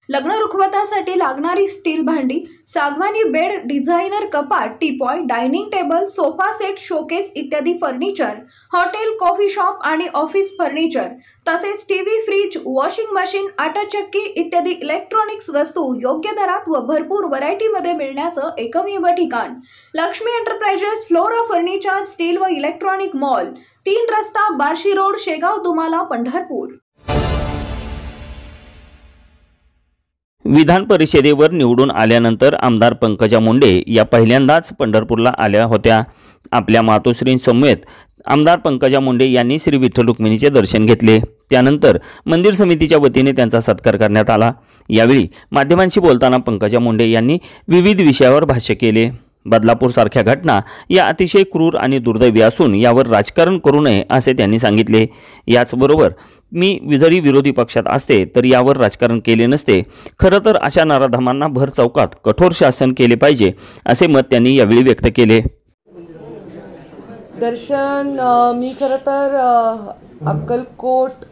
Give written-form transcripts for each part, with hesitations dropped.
लग्न रुखवतासाठी लागणारी स्टील भांडी, सागवानी बेड, डिझायनर कपाट, teapoy, dining table, sofa set, showcase इत्यादी फर्निचर, हॉटेल, कॉफी शॉप आणि ऑफिस फर्निचर, तसेच टीव्ही, फ्रीज, वॉशिंग मशीन, आटा चक्की इत्यादी इलेक्ट्रॉनिक्स वस्तू योग्य दरात व भरपूर व्हरायटीमध्ये मिळण्याचं एकमेव ठिकाण Lakshmi enterprises flora furniture steel व इलेक्ट्रॉनिक मॉल, 3 रस्ता, बार्शी रोड, शेगाव, दुमाला, पंढरपूर। विधान परिषदेवर निवडून आल्यानंतर आमदार पंकजा मुंडे या पहिल्यांदाच पंढरपूरला आल्या होत्या। आपल्या मातोश्रींसमवेत आमदार पंकजा मुंडे यांनी श्री विठ्ठल रुक्मिणीचे दर्शन घेतले। त्यानंतर मंदिर समितीच्या वतीने त्यांचा सत्कार करण्यात आला। यावेळी माध्यमांशी बोलताना पंकजा मुंडे यांनी विविध विषयावर भाष्य केले। बदलापूरसारख्या घटना या अतिशय क्रूर आणि दुर्दैवी असून यावर राजकारण करू नये असे त्यांनी सांगितले। याचबरोबर मी जरी विरोधी पक्षात असते तर यावर राजकारण केले नसते। खरं तर अशा नराधमांना भर चौकात कठोर शासन केले पाहिजे असे मत त्यांनी यावेळी व्यक्त केले। दर्शन मी खरं तर अक्कलकोट,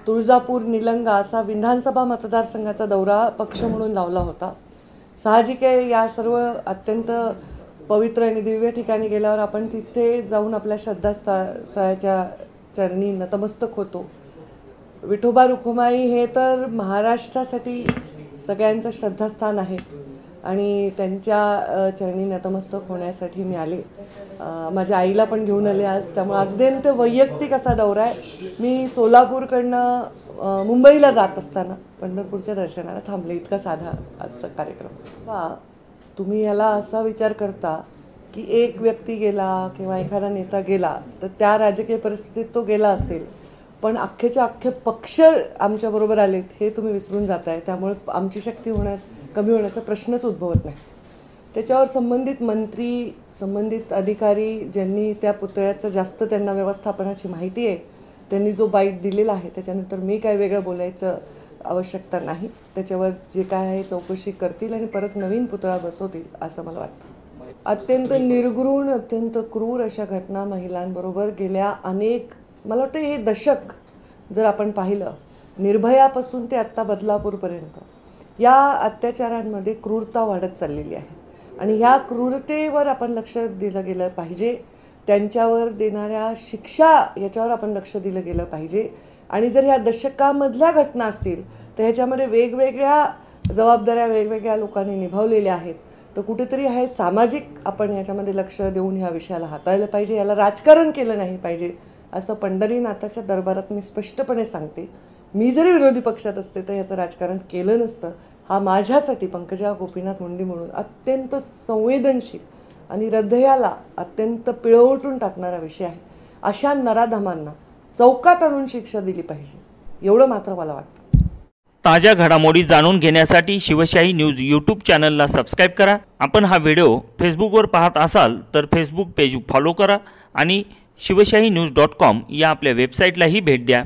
तुळजापूर, निलंगा असा विधानसभा मतदारसंघाचा दौरा पक्ष म्हणून लावला होता। साहजिक आहे, या सर्व अत्यंत पवित्र आणि दिव्य ठिकाणी गेल्यावर आपण तिथे जाऊन आपल्या श्रद्धास्थळाच्या चरणी नतमस्तक होतो। विठोबा रुक्माई हे तर महाराष्ट्रासाठी सगळ्यांचं श्रद्धास्थान आहे आणि त्यांच्या चरणी नतमस्तक होण्यासाठी मी आले। माझ्या आईला पण घेऊन आले आज, त्यामुळे अत्यंत वैयक्तिक असा दौरा आहे। मी सोलापूरकडनं मुंबईला जात असताना पंढरपूरच्या दर्शनाला थांबले, इतका साधा आजचा कार्यक्रम। तुम्ही याला असा विचार करता की एक व्यक्ती गेला किंवा एखादा नेता गेला तर त्या राजकीय परिस्थितीत तो गेला असेल, पण अख्खेच्या अख्खे पक्ष आमच्याबरोबर आलेत हे तुम्ही विसरून जाताय। त्यामुळे आमची शक्ती कमी होण्याचा प्रश्नच उद्भवत नाही। त्याच्यावर संबंधित मंत्री, संबंधित अधिकारी ज्यांनी त्या पुतळ्याचं जास्त त्यांना व्यवस्थापनाची माहिती आहे, त्यांनी जो बाईट दिलेला आहे त्याच्यानंतर मी काय वेगळं बोलायचं आवश्यकता नाही। त्याच्यावर जे काय आहे चौकशी करतील आणि परत नवीन पुतळा बसवतील असं मला वाटतं। अत्यंत निर्घृण, अत्यंत क्रूर अशा घटना महिलांबरोबर गेल्या अनेक, मला वाटतं हे दशक जर आपण पाहिलं, निर्भयापासून ते आत्ता बदलापूरपर्यंत या अत्याचारांमध्ये क्रूरता वाढत चाललेली आहे आणि ह्या क्रूरतेवर आपण लक्ष दिलं गेलं पाहिजे। त्यांच्यावर देणाऱ्या शिक्षा याच्यावर आपण लक्ष दिलं गेलं पाहिजे आणि जर ह्या दशकामधल्या घटना असतील तर ह्याच्यामध्ये वेगवेगळ्या जबाबदाऱ्या वेगवेगळ्या लोकांनी निभावलेल्या आहेत, तर कुठेतरी हे सामाजिक आपण ह्याच्यामध्ये लक्ष देऊन ह्या विषयाला हाताळलं पाहिजे, याला राजकारण केलं नाही पाहिजे असं पंढरीनाथाच्या दरबारात मी स्पष्टपणे सांगते। मी जरी विरोधी पक्षात असते तर याचं राजकारण केलं नसतं। हा माझ्यासाठी पंकजा गोपीनाथ मुंडे म्हणून अत्यंत संवेदनशील आणि हृदयाला अत्यंत पिळवटून टाकणारा विषय आहे। अशा नराधमांना चौकात आणून शिक्षा दिली पाहिजे एवढं मात्र मला वाटतं। ताज्या घडामोडी जाणून घेण्यासाठी शिवशाही न्यूज यूट्यूब चॅनलला सबस्क्राईब करा। आपण हा व्हिडिओ फेसबुकवर पाहत असाल तर फेसबुक पेज फॉलो करा आणि शिवशाही न्यूज.com या आपल्या वेबसाईटलाही भेट द्या।